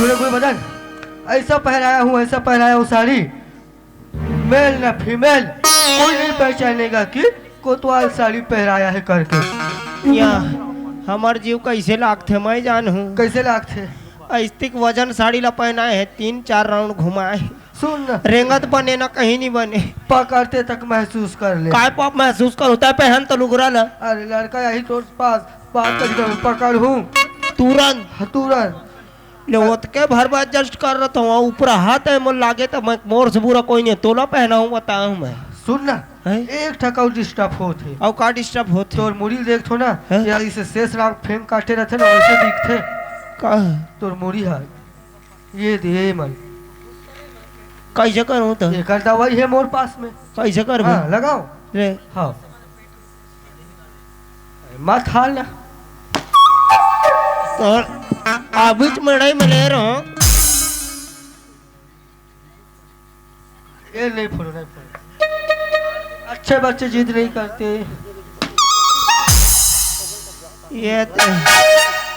पूरे पूरे बदन ऐसा पहनाया हूँ, ऐसा पहनाया हूँ साड़ी, मेल ना फीमेल कोई नहीं पहचानेगा कि कोतवाल साड़ी पहनाया है करके। या हमार जीव कैसे लाख थे मैं जान हूँ। कैसे लाख थे? अस्तिक वजन साड़ी ला पहनाए है, 3-4 राउंड घुमाए। सुन ना, रेंगत बने ना कहीं नहीं बने। पकड़ते तक महसूस कर ले। काय पाप महसूस कर होता है पहन तो लुगरा ला। अरे लड़का यही तो पास बात कर पकड़ हूँ तुरंत तुरंत ले ओत के भर बात जस्ट कर रहा था ऊपर हाथ है मोल लागे तो मैं मोर से बुरा कोई नहीं तोला पहना हूँ बताऊँ मैं। सुन ना, है? एक ठका डिस्टर्ब होते और का डिस्टर्ब होते तोर मुड़ी देख थो ना है? यार इसे शेष राग फेंक काटे रहते ना वैसे दिखते का तोर मुड़ी है ये दे मन कैसे करूँ तो ये कर दवाई है मोर पास में। कैसे कर हाँ लगाओ रे हाँ मत हाल ना तो अभी मड़ाई में ले रहा हूँ। ये नहीं फोड़ो नहीं फोड़ो, अच्छे बच्चे जिद नहीं करते ये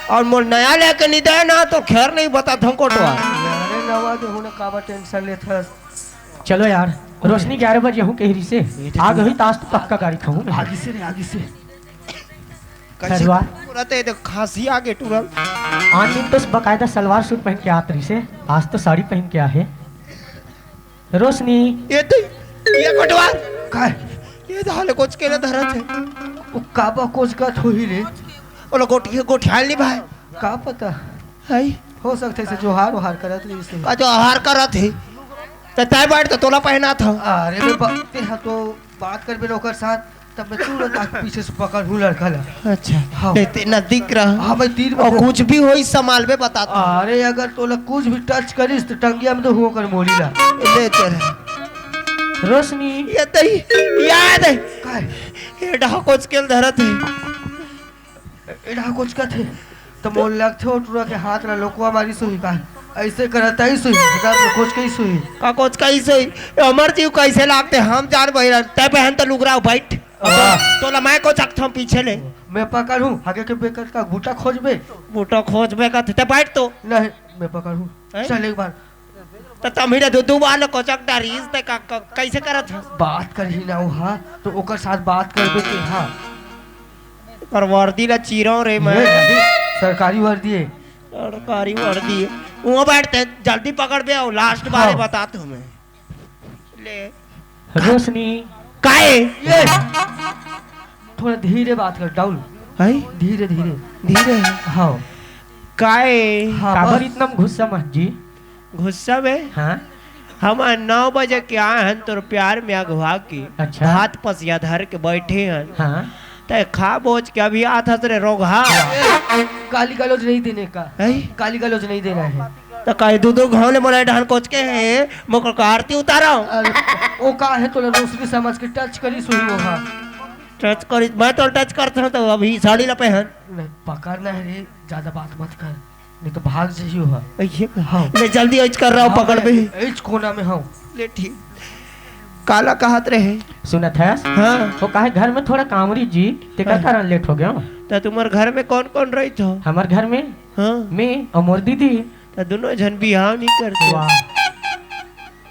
और मोर नया लेके नहीं दे ना तो खैर नहीं बता कोटवा। अरे नवा दे हूँ ना काबा टेंशन लेता। चलो यार रोशनी 11 बजे हूँ कहीं से आगे हुई ताश तो पक्का गाड़ी खाऊं मैं। आगे से रे आगे से सलवार तुरंत तो खांसी आगे तुरंत। आज दिन तो बकायदा सलवार सूट पहन के आतरी से, आज तो साड़ी पहन के आ है। रोशनी ये तो ये कोटवा काय ये धाले कुछ के लिए धरत है। वो काबा कोच का थो ही रे ओला गोठियाल नहीं भाई का पता है हो सकते से जोहार वहार करत रही से। का जो आहार करत है तो तय बैठ तो तोला पहना था। अरे मैं बातें हाँ तो बात कर बे ओकर साथ तब मैं तुरंत आके पीछे से पकड़ हूँ लड़का ला। अच्छा हाँ। लेते नजदीक रहा। हाँ मैं तीर और में कुछ भी हो इस संभाल में बता अरे अगर तो लग कुछ भी टच करिस तो टंगिया में तो हुआ कर मोली ला लेते रहे। रोशनी ये तो याद है काय ये ढहा कुछ के धरत है। एड़ा कुछ का थे तो मोल लग थे टूरा के हाथ ना लोकवा मारी सुई का ऐसे करता ही सुई का कुछ के ही सुई का कुछ कैसे अमर जीव कैसे लागते हम जान बहिरा तय पहन तो लुगरा बैठ तोला मैं को चकथ हम पीछे ले मैं पकड़ हूँ आगे के बेकर का बूटा खोज बे बूटा खोज में का थे बैठ तो नहीं मैं पकड़ हूँ हैं? चल एक बार तो तमिरा दो बार को चक डारीज ते कैसे करत है बात कर ही ना हाँ तो ओकर साथ बात कर बे के हाँ पर वर्दी ला चीरो रे मैं सरकारी वर्दी है सरकारी वर्दी है वो बैठते जल्दी पकड़ बे आओ लास्ट बारे हाँ। बताते हूँ मैं ले रोशनी काहे ये थोड़ा धीरे बात कर डाउल है धीरे धीरे धीरे हाँ काहे हाँ काबर बस। इतना गुस्सा मत जी। गुस्सा में हाँ हम 9 बजे के आए हैं तो प्यार में अगवा की अच्छा। हाथ पसिया धर के बैठे हैं हाँ ते खा बोझ के अभी आता रे रोगा गाली गलौज नहीं देने का है गाली गलौज नहीं देना है तो कहीं दो घाव ने बोला ढान कोच के है मुकर का आरती उतारा अरे वो का है तो रोशनी समझ के टच करी सुई होगा टच कर मैं तो टच करता हूँ तो अभी साड़ी ला पहन नहीं पकड़ना है रे ज्यादा बात मत कर नहीं तो भाग जाइए होगा ये हाँ मैं जल्दी ऐज कर रहा हूँ पकड़ पे एज कोना में हूँ ले ठीक काला कहत रहे सुनत है हाँ वो काहे घर में थोड़ा कामरी जी तेकर हाँ। कारण लेट हो गया। तो तुम्हारे घर में कौन कौन रही थो हमारे घर में हाँ मैं और मोर दीदी। तो दोनों जन बिहाव नहीं करते वाह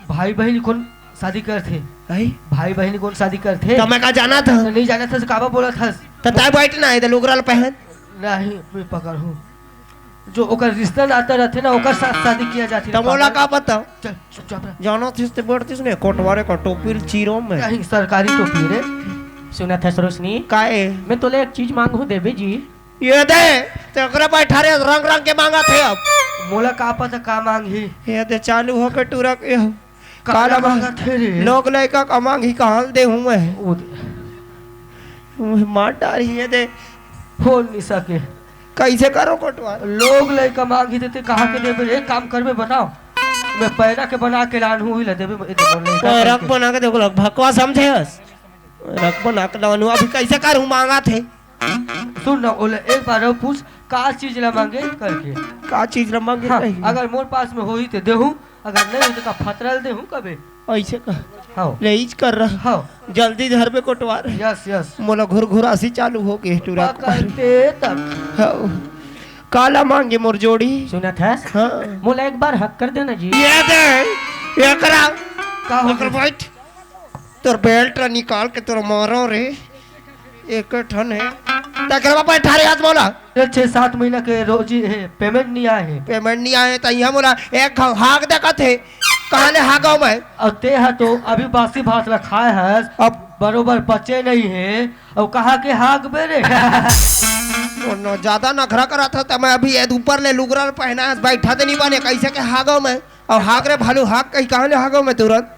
भाई बहन कौन शादी करते है भाई बहन कौन शादी करते तो मैं कहा जाना था तो नहीं जाना था तो काबा बोला था तो तय बैठना है तो लुगरा पहन नहीं मैं पकड़ हूँ जो ओकर रिश्ता नाता रहते ना ओकर साथ शादी किया जाती तो मोला का पता चल चुपचाप रह जानो थिस ते बढ़तिस ने कोटवारे का टोपी चीरो में नहीं सरकारी टोपी रे सुनत है रोशनी काए मैं तोले एक चीज मांगू देवे जी। ये दे तो एकरा बैठा रे रंग रंग के मांगा थे अब मोला का पता का मांगी ये दे चालू हो के टूरा के काला मांगा थे रे लोग लड़का का मांगी कहां दे हूं मैं वो मार डारी ये दे हो नहीं सके कैसे करो कोटवार लोग लड़का मांग ही देते कहाँ के देवे एक काम कर में बताओ मैं पैरा के बना के लान हूँ ही देवे रख बना के देखो भकवा समझे रख बना के लानू अभी कैसे करूं मांगा थे सुन ना ओले एक बार और पूछ का चीज ला मांगे करके का चीज ला मांगे हाँ, कही अगर मोर पास में होई तो देहूं अगर नहीं हो तो का फतरल देहूं कबे ऐसे का हाँ लेज कर रहा हाँ जल्दी घर पे कोटवार यस यस मोला घुर घुरासी चालू हो गई टूरा करते तब काला मांगे मोर जोड़ी। सुनत है हाँ मोला एक बार हक कर देना जी। ये दे ये करा का हो ओकर बैठ तोर बेल्ट निकाल के तोर मारो रे एक ठन है तकरवा पर 18 हाथ बोला 6-7 महीना के रोजी है पेमेंट नहीं आए हैं। पेमेंट नहीं आए तो यहाँ बोला एक हाक देखा थे कहाँ ले हागाओ मैं अब ते है तो अभी बासी भात रखाए है अब बरोबर बचे नहीं है और कहा के हाग बेरे नो ज्यादा नखरा करा था तो मैं अभी ये ऊपर ले लुगरा पहना है बैठा तो नहीं बने कैसे के हागाओ मैं और हाग रे भालू हाग कहीं कहाँ ले हागाओ मैं तुरंत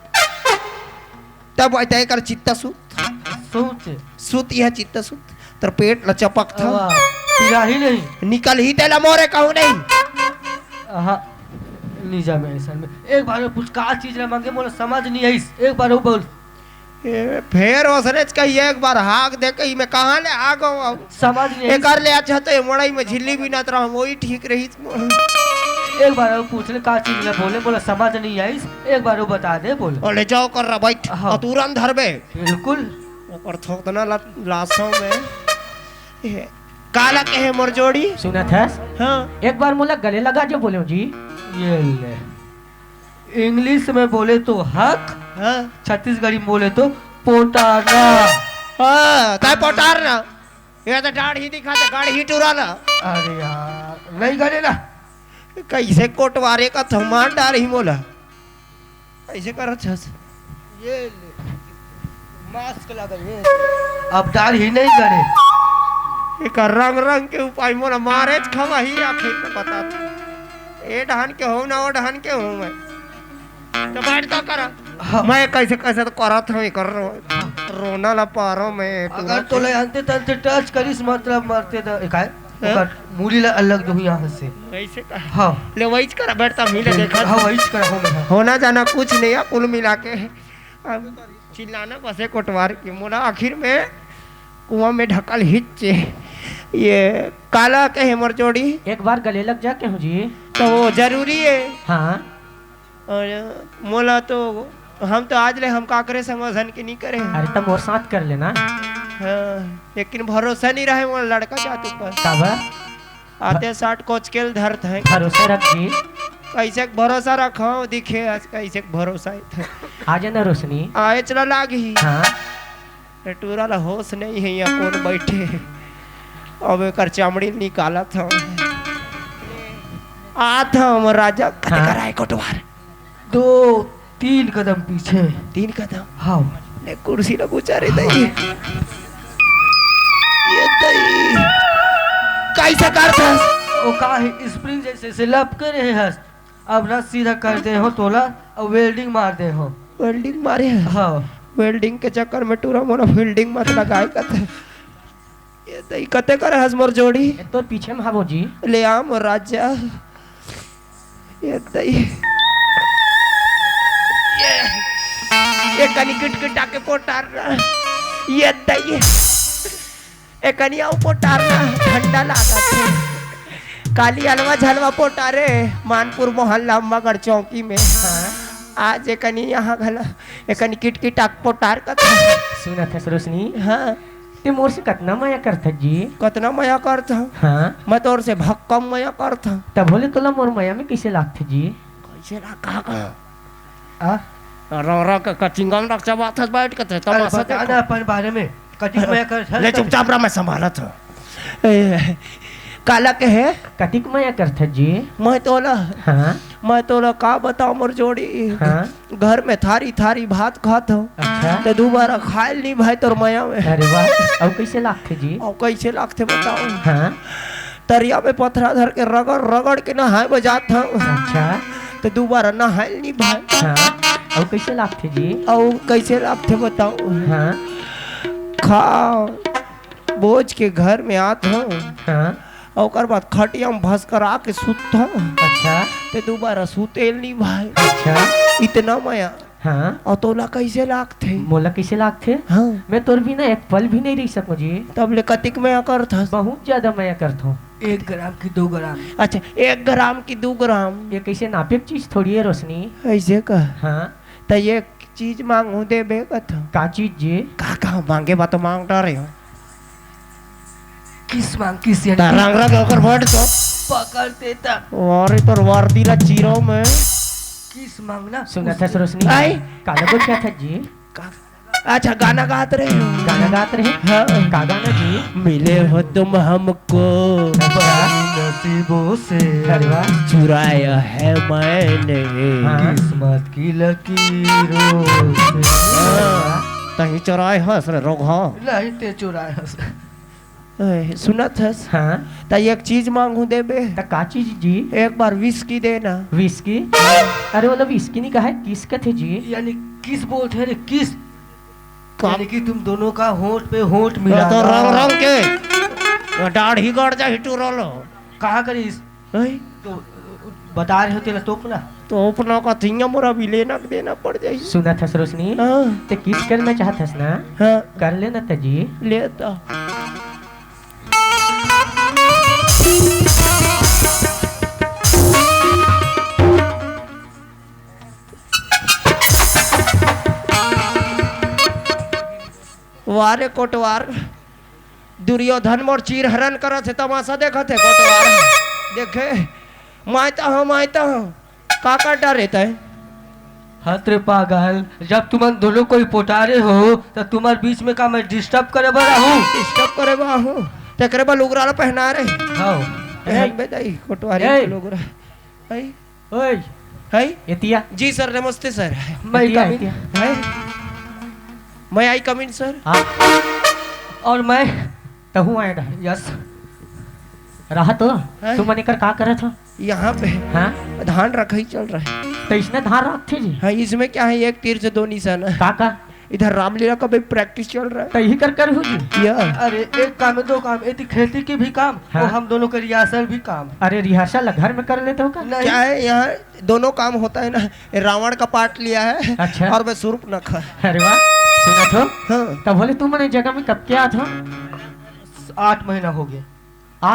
तब तय कर चित्ता सोच सुत यह चित्ता सुत तर पेट लचपक था पिला ही नहीं निकल ही तेला मोरे कहूँ नहीं हाँ लीजा मेरे सर में एक बार में पूछ का चीज ना मांगे मोला समझ नहीं आई एक बार वो बोल फेर ओसरेज का एक बार हाक दे कहीं मैं कहाँ ले आ गो समझ नहीं एक कर ले अच्छा तो मोड़ाई में झिल्ली भी ना तरह वही ठीक रही एक बार वो पूछ ले का चीज ना बोले बोला समझ नहीं आई एक बार वो बता दे बोले और ले जाओ कर रहा बैठ हाँ। और तुरंत धरबे बिल्कुल ऊपर थोक ना लाशों में काला के है मोर जोड़ी सुनत है हाँ एक बार मोला गले लगा जो बोले जी। ये ले इंग्लिश में बोले तो हक हाँ छत्तीसगढ़ी में बोले तो पोटाना। हाँ ताई पोटार ना ये तो डाढ़ ही दिखा था गाड़ी ही टुरा ना अरे यार नहीं करे ना कैसे कोटवारे का थमान डार ही मोला कैसे कर ये ले मास्क लगा ये अब डाल ही नहीं करे एक रंग रंग के उपाय मोला मारे खवा ही आखिर में बता ए ढान के हो ना वो ढान के हूँ मैं तो बैठ तो करा हाँ। मैं कैसे कैसे तो करा था मैं कर रहा हूँ रोना ला पा रहा हूँ मैं अगर तो ले अंते तंते टच करिस मतलब मरते तो एक है ओकर मूली ला अलग जो यहाँ से कैसे कर हाँ ले वही करा बैठता मिले देखा हाँ वही कर हो मैं होना जाना कुछ नहीं है कुल मिला के अब चिल्लाना बसे कोटवार की मोला आखिर में कुआं में ढकल हिच्चे ये काला के है मोर जोड़ी एक बार गले लग जा के हूँ जी। तो वो जरूरी है हाँ और मोला तो हम तो आज ले हम काकरे संगोधन के नहीं करे अरे तब और साथ कर लेना हाँ, लेकिन भरोसा नहीं रहे वो लड़का जात ऊपर कब आते 60 कोच के धरत है भरोसे रख जी। कैसे भरोसा रखो दिखे आज कैसे भरोसा है आ जाना रोशनी। आए चला लाग ही हाँ टूरा ला होश नहीं है यहाँ कौन बैठे अब एक चमड़ी निकाला था आ था हम राजा कते कराए कोटवार 2-3 कदम पीछे 3 कदम हाँ ले कुर्सी ना गुजारे दई ये दई कैसे करता वो का है स्प्रिंग जैसे से लपके रहे हस अब ना सीधा कर दे हो तोला और वेल्डिंग मार दे हो वेल्डिंग मारे हाँ वेल्डिंग के चक्कर में टूरा मोरा फील्डिंग मत लगाए कते ये दई कते करे हस मोर जोड़ी तो पीछे में भागो जी। ले आम राजा ये दई ये कनी किटकिटा के पोटारना ये दई ए कनी आउ पोटारना ठंडा लागा थे काली हलवा झलवा पोटारे मानपुर मोहल्ला मगर चौकी में हाँ आज एकनी यहाँ घला एकनी किटकिटा पोटार का सुनत है रोशनी। हाँ ते मोर से कितना माया करता जी। कितना मया करता हाँ मैं तोर से भक्कम मया करता तब बोले तोला मोर माया में कैसे लागते जी। कैसे रखा का आ रो रो के कचिंगम रख बात बैठ के थे तमाशा बताना अपन बारे में कटिंग में कर ले चुपचाप रहा मैं संभाला था काला के है कतिक माया करता जी। मैं तोला हाँ मैं तोला का बताऊं मोर जोड़ी हाँ घर में थारी थारी भात खाता हूँ अच्छा तो दोबारा खायल नहीं भाई तोर माया में अरे वाह अब कैसे लागते जी। और कैसे लागते बताओ हाँ तरिया में पथरा धर के रगड़ रगड़ के नहाए बजात था अच्छा तो दोबारा नहायल नहीं भाई हाँ अब कैसे लागते जी। और कैसे लागते बताओ हाँ खाओ बोझ के घर में आत हूँ हाँ और बाद खटिया में भस कर आके सुता अच्छा तो दोबारा सुतेल नहीं भाई अच्छा इतना माया हाँ और तोला कैसे लागते मोला कैसे लागते। हाँ मैं तोर बिना एक पल भी नहीं रह सकूं जी। तब ले कतिक माया कर था बहुत ज्यादा माया करता हूँ। 1 ग्राम की 2 ग्राम अच्छा 1 ग्राम की 2 ग्राम ये कैसे नापे चीज थोड़ी है रोशनी। ऐसे का हाँ तो ये चीज मांगू दे बे कथा का चीज जी। का मांगे बात मांग डरे हो किस मांग किस ता यानी रंग रंग होकर बैठ तो पकड़ देता अरे तो वर्दीला चीरो में किस मांगना सुना था रोशनी आई। काला बोल क्या था जी अच्छा गाना गाते रहे गाना गाते रहे हाँ। का गाना जी मिले हो तुम हमको नसीबों से अरे वाह चुराया है मैंने हाँ। किस्मत की लकीरों से हाँ। तही चुराए हंस रे रोग हाँ नहीं ते चुराया सुनत है हाँ ता एक चीज मांगू देबे तो का चीज जी एक बार विस्की देना विस्की अरे मतलब विस्की नहीं कहा है किस का थे जी यानी किस बोलते हैं रे किस का- यानी कि तुम दोनों का होंठ पे होंठ तो मिला रंग रंग के दाढ़ी गड़ जा हिटू रोलो कहाँ करीस तो बता रहे हो तेरा तो अपना तो अपना का थिंगा मोरा भी लेना देना पड़ जाई सुना था रोशनी हाँ ते किस करना चाहत हस ना हाँ कर लेना था जी लेता वारे कोटवार दुर्योधन मोर चीर हरण करत है तमाशा देखत है कोटवार देखे मायता हूँ का डर रहता है हत रे पागल जब तुम दोनों कोई पोटारे हो तो तुम्हारे बीच में का मैं डिस्टर्ब करे बड़ा हूँ डिस्टर्ब करे बा हूँ तेकरे बा लुगरा पहना रहे हाँ पहन बे दाई कोटवारी ए। के लुगरा है ओए है एतिया जी सर नमस्ते सर मैं एतिया, कमी एतिया। है मैं आई कम इन सर हाँ और मैं तहु आया रहा यस रहा तो हैं? तू मने कर का करे था यहाँ पे हाँ धान रखा ही चल रहा है तो इसने धार रख थे जी हाँ इसमें क्या है एक तीर से दो निशाना का इधर रामलीला का भी प्रैक्टिस चल रहा तो यही कर हो जी है यार अरे एक काम है दो काम एक खेती की भी काम हाँ। और हम दोनों का रिहर्सल भी काम अरे रिहर्सल घर में कर लेते हो का नहीं क्या है यहाँ दोनों काम होता है ना ये रावण का पार्ट लिया है अच्छा। और मैं सूर्पनखा अरे वाह सुना तो हाँ तब बोले तू मने जगह में कब क्या था 8 महीना हो गया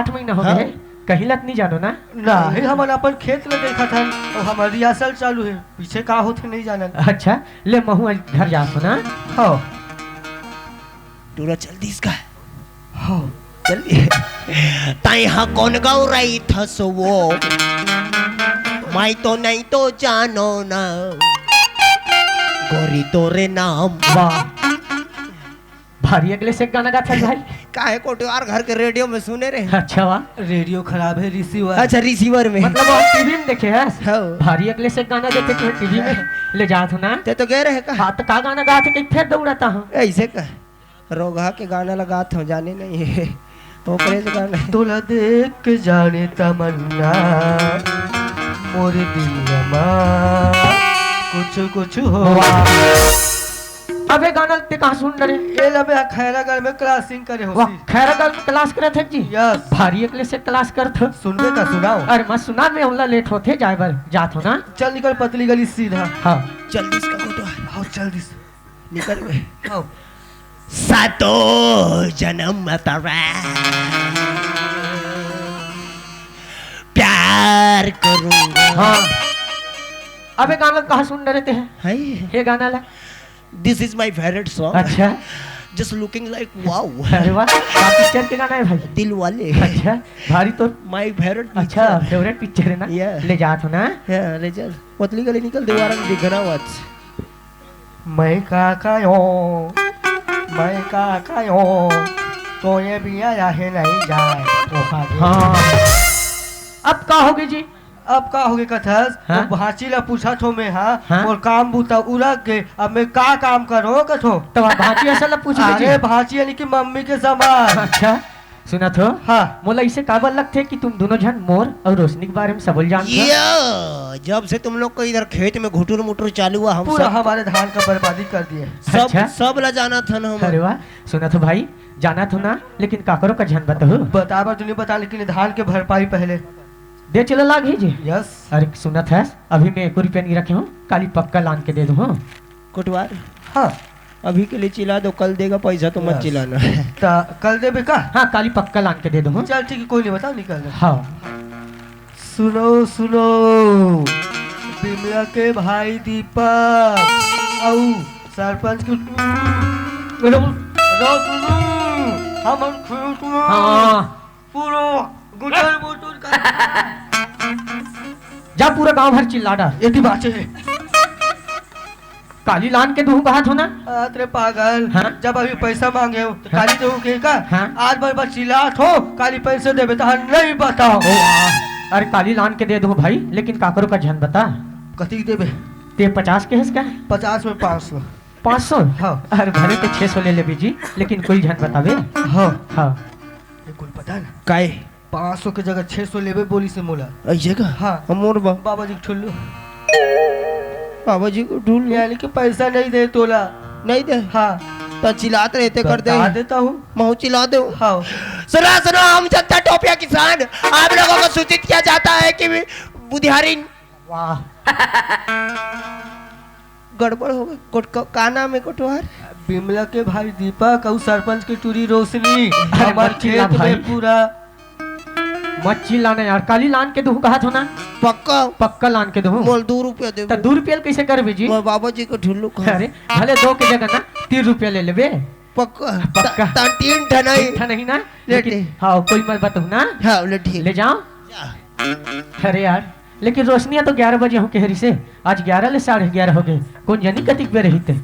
8 महीना हो हाँ। गए कहीं लत नहीं जानो ना नहीं हमारा अपन खेत में देखा था और हमारा रिहर्सल चालू है पीछे का होते नहीं जाना अच्छा ले महू आज घर जा सुना हाँ टूरा जल्दी इसका हाँ जल्दी ताई हाँ कौन गाँव रही था सो वो मैं तो नहीं तो जानो ना गोरी तोरे नाम वाह भारी अगले से गाना गाता है भाई काहे कोटवार घर के रेडियो में सुने रहे अच्छा वाह रेडियो खराब है रिसीवर अच्छा रिसीवर में मतलब वो टीवी में देखे है हाँ। भारी अगले से गाना देते थे टीवी में ले जात हो ना ते तो कह रहे का हाँ तो का गाना गाते कहीं फिर दौड़ाता हूँ ऐसे का रोगा के गाना लगाते हो जाने नहीं है ओकरे से गाना तोला देख के जाने तमन्ना मोरे दिल कुछ कुछ हो अबे गाना ते कहाँ सुन रहे ये लबे खैरागढ़ में क्लासिंग करे हो वाह खैरागढ़ में क्लास करे थे जी यस भारी अगले से क्लास कर थे सुनबे का सुनाओ अरे मैं सुना में हमला लेट होते जाए बर जात हो ना चल निकल पतली गली सीधा हाँ जल्दी इसका कोटवार हाँ जल्दी से निकल गए हाँ सातो जन्म तरा प्यार करूंगा हाँ अबे गाना कहाँ सुन रहे थे हाय ये गाना ला this is my favourite song अच्छा जस्ट लुकिंग लाइक वाओ अरे वाह क्या पिक्चर के गाना है भाई दिल वाले अच्छा भारी तो माय फेवरेट अच्छा फेवरेट पिक्चर है ना Yeah. ले जात हो ना है ले चल पतली गली निकल दीवार में दिखना वाच मैं काका यो मैं काका यो तो ये भी आया है नहीं जाए तो हाँ अब का होगी जी अब का हो गया कथस हाँ? वो भाची ला पूछा थो मैं हाँ हाँ? और काम बूता उड़क गए अब मैं का काम करो कथो तो आप भाजी असल पूछ अरे लीजिए भाची यानी कि मम्मी के समान अच्छा सुना तो हाँ मोला इसे काबल लगते कि तुम दोनों जन मोर और रोशनी के बारे में सबल जानते हो या जब से तुम लोग को इधर खेत में घुटुर मुटुर चालू हुआ हम पूरा सब हमारे धान का बर्बादी कर दिए सब अच्छा? सब ला जाना था ना अरे हम वाह सुना तो भाई जाना तो ना लेकिन काकरो का झन बताओ बता तूने बता लेकिन धान के भरपाई पहले दे चलो लाग ही जी यस अरे सुना था अभी मैं 1 रुपया नहीं रखे हूँ काली पक्का लान के दे दूँ हाँ कोटवार हाँ अभी के लिए चिल्ला दो कल देगा पैसा तो मत Yes. चिल्लाना ता कल देबे का हाँ काली पक्का लान के दे दूँ हाँ? चल ठीक है कोई नहीं बताओ निकल रहे। हाँ सुनो सुनो बिमला के भाई दीपक औ सरपंच के हम खेत में हाँ पूरा गुजर बुजुर्ग का जा पूरा गांव भर चिल्ला डाल। यदि बात है काली लान के दूह बात होना। अरे पागल हाँ? जब अभी पैसा मांगे हो तो काली देहू के का हाँ? आज बार बार चिल्लात हो काली पैसे देवे तो नहीं बताओ। अरे काली लान के दे दो भाई, लेकिन काकरो का झन बता। कथी देवे? ते 50 के है 50 में 500। 500। हाँ। अरे भरे तो 600 ले ले बीजी, लेकिन कोई झन बतावे। हाँ हाँ ये कुल पता ना काय 500 के जगह 600 लेवे बोली से मोला। ऐसे का हाँ मोर बाबा जी ठुल्लू बाबा जी को ढूंढ लिया यानी कि पैसा नहीं दे तोला। नहीं दे हाँ तो चिल्लाते रहते कर दे बता देता हूँ। महू चिल्ला दो। हाँ सुनो सुनो, हम जनता टोपिया किसान आप लोगों को सूचित किया जाता है कि बुधियारी वाह गड़बड़ हो गई। का नाम है कोटवार? बिमला के भाई दीपक और सरपंच की टूरी रोशनी अरे हमारे मत चिल्ला खेत भाई। में पूरा मत चिल्लाना यार। काली लान के दूह कहा होना। पक्का पक्का लान के दूह मोल 2 रुपया दे। तो 2 रुपया कैसे कर बीजी? मोर बाबा जी को ढूंढ लो। अरे भले 2 के जगह ना 3 रुपया ले लेबे। पक्का पक्का। ता 3 ठनाई था नहीं ना, लेटे। लेकिन हाँ कोई मत बताऊ ना, हाँ ले ठीक ले जाओ। अरे यार लेकिन रोशनिया तो 11 बजे हो केहरी से, आज 11 ले 11:30 हो गए। कौन जानी कतिक पे रही थे।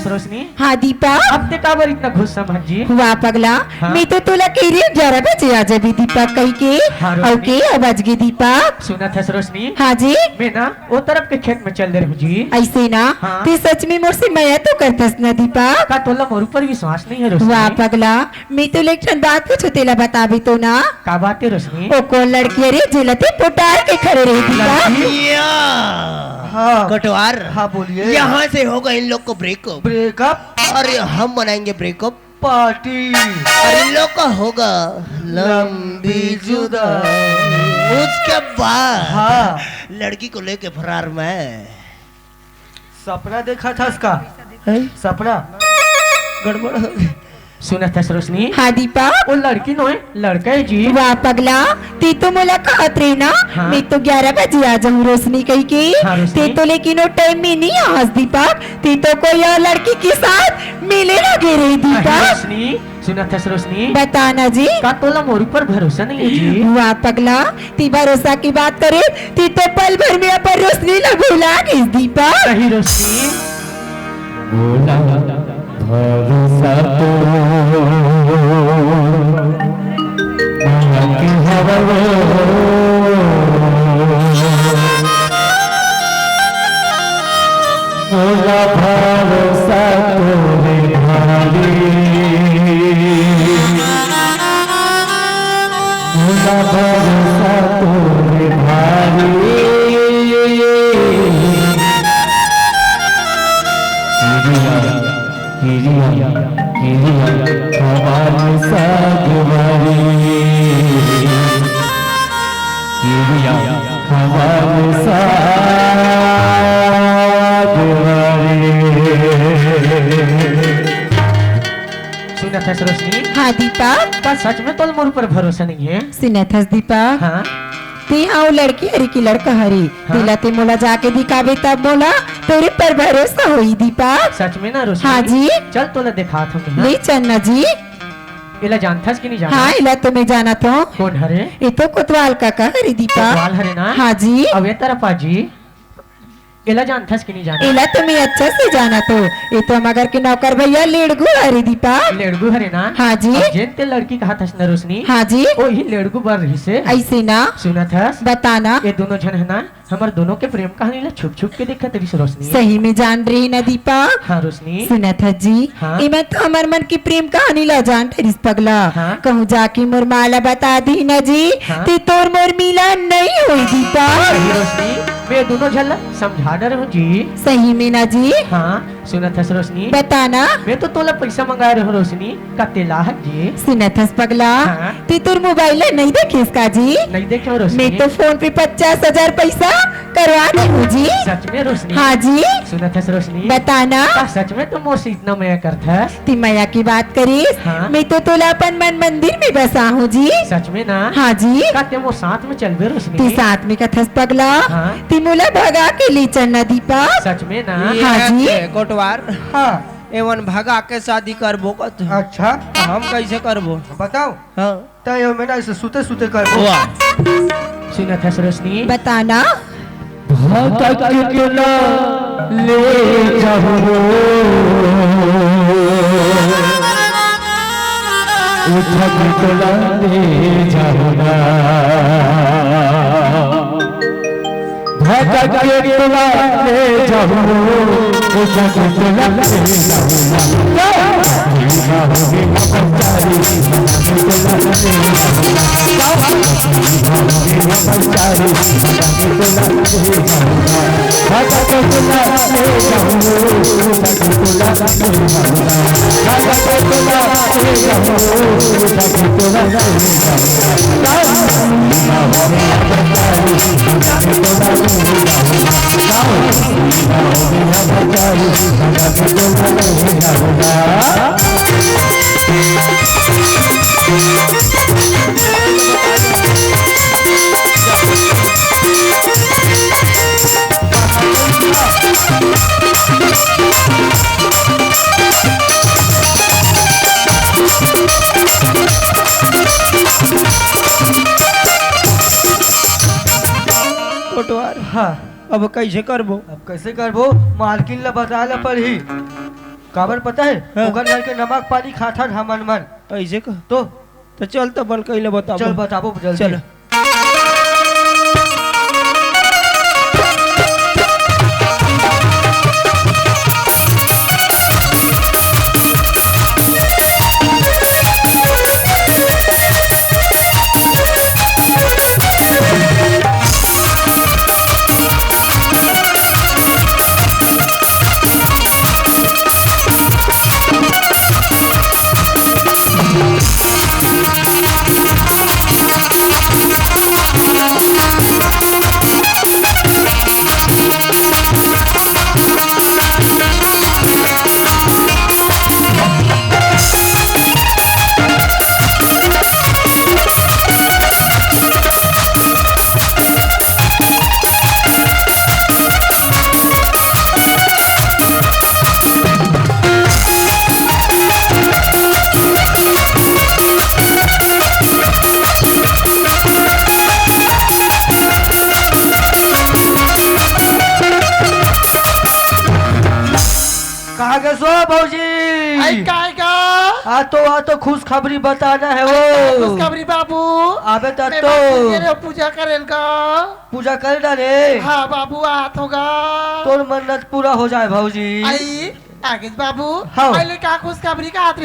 रोशनी हाँ दीपा, अब ते काबर इतना गुस्सा भज्जी? हुआ पगला। हाँ? मैं तो तुला कह रही 11 बजे आ जा भी दीपक कही के। हाँ, रोशनी। ओके अब आज गे दीपक। सुना था रोशनी, हाँ जी मैं ना वो तरफ के खेत में चल रही हूँ जी। ऐसे ना हाँ। ते सच में मोर से माया तो करतस ना दीपक। का तोला मोर ऊपर विश्वास नहीं है हुआ रोशनी? पगला, मैं तो लेकिन बात पूछो तेला बता भी तो ना। का बात है रोशनी? ओ कौन लड़की अरे जिलते पुटार के खड़े रही दीपक। हाँ कटवार हाँ बोलिए। यहाँ से होगा इन लोग को ब्रेकअप। ब्रेकअप अरे हम बनाएंगे ब्रेकअप। पार्टी और इन लोग का होगा लंबी जुदाई। उसके बाद हाँ लड़की को लेके फरार मैं। सपना देखा था उसका सपना। गड़बड़ हो गई। सुना था रोशनी, हाँ दीपा वो लड़की नो है, लड़का है जी। वाह पगला, ती तो मुलाकात रही ना। हाँ। मैं तो 11 बजे आ जाऊँ रोशनी कही की। हाँ, रोशनी। ते तो लेकिन वो टाइम में नहीं आज दीपक। ती तो कोई और लड़की के साथ मिले लगे रही अरे दीपक। रोशनी, सुना था रोशनी, बताना जी। का तोला मोर ऊपर भरोसा नहीं है जी? वाह पगला, ती भरोसा की बात करे ती तो पल भर में अपन रोशनी न भूला गई दीपक। नहीं रोशनी, सुनत है रोशनी? हाँ दीपक, का सच में तो मोर पर भरोसा नहीं है? सुनत हस दीपक, हाँ ते आओ लड़की हरी की लड़का हरी, हाँ? तिला ते मोला जाके दिखावे तब मोला तेरे पर भरोसा होई दीपक। सच में ना रोशनी? हाँ जी। चल तो दिखा था ले चलना जी। इला जानथस कि नहीं जाना? हाँ इला तो मैं जाना तो। कौन हरे? ये तो कोतवाल काका हरी दीपक। कोतवाल हरे ना? हाँ जी। अब ये तरफ जी इला जानथस कि नहीं जाना? इला तो मैं अच्छा से जाना तो। ये तो मगर के नौकर भैया लेड़गू हरी दीपक। लेड़गू हरे ना? हाँ जी। अब जेन ते लड़की कहा था ना रोशनी? हाँ जी। ओ ही लेड़गू बर रही से ऐसे ना सुना था? बताना। ये दोनों जन है ना हमारे दोनों के प्रेम कहानी ला छुप छुप के देखा तेरी से रोशनी। सही में जान रही ना दीपक? हाँ रोशनी। सुना था जी। हाँ? इमे तो हमार मन की प्रेम कहानी ला जान रिस पगला। हाँ? कहूँ जाके मोर माला बता दी ना जी। हाँ? ते तोर मोर मिला नहीं हुई दीपक। सही रोशनी मैं दोनों झल समझा डर हूँ जी। सही में ना जी। हाँ सुना था रोशनी? बताना। मैं तो तोला पैसा मंगा रहा हूँ रोशनी का तेला है जी। सुना था पगला। हाँ? ते तोर मोबाइल नहीं देखिस का जी? नहीं देखे हो रोशनी? मैं तो फोन पे 50,000 पैसा करवा दी हूँ जी। सच में रोशनी? हाँ जी। सुना था रोशनी? बताना। का सच में तो मोर से इतना मैं करता है? ती मैया की बात करीस। हाँ? मैं तो तोला अपन मन मंदिर में बसा हूँ जी। सच में ना? हाँ जी। का ते मोर साथ में चल बे ती रोशनी? साथ में कथस पगला। हाँ? ती मोला भगा के ले चलना दीपक। सच में ना? हाँ जी। कोटवार हाँ एवन भगा के शादी करबो कत अच्छा हम कैसे करबो? बताओ। हाँ तय मैं ना ऐसे सुते सुते कर सुना था रोशनी? बताना। ले कोटवार हाँ अब कैसे करबो? अब कैसे करबो? मालकिन ला बताला पड़ी। काबर पता है? हाँ। ओकर घर के नमक पानी खाता था मन मन। ऐसे का तो चल तो बन कैले बताबो। चल बताबो जल्दी। चल कहाँ गए सो भौजी? आ तो खुशखबरी बताना है वो। खुशखबरी बाबू। आबे तो मैं तो बापू के लिए पूजा करेगा। पूजा कर डाले। हाँ बाबू आत होगा। तोर मन्नत पूरा हो जाए भौजी। आई आगे बाबू। हाँ। पहले का खुशखबरी का हाथ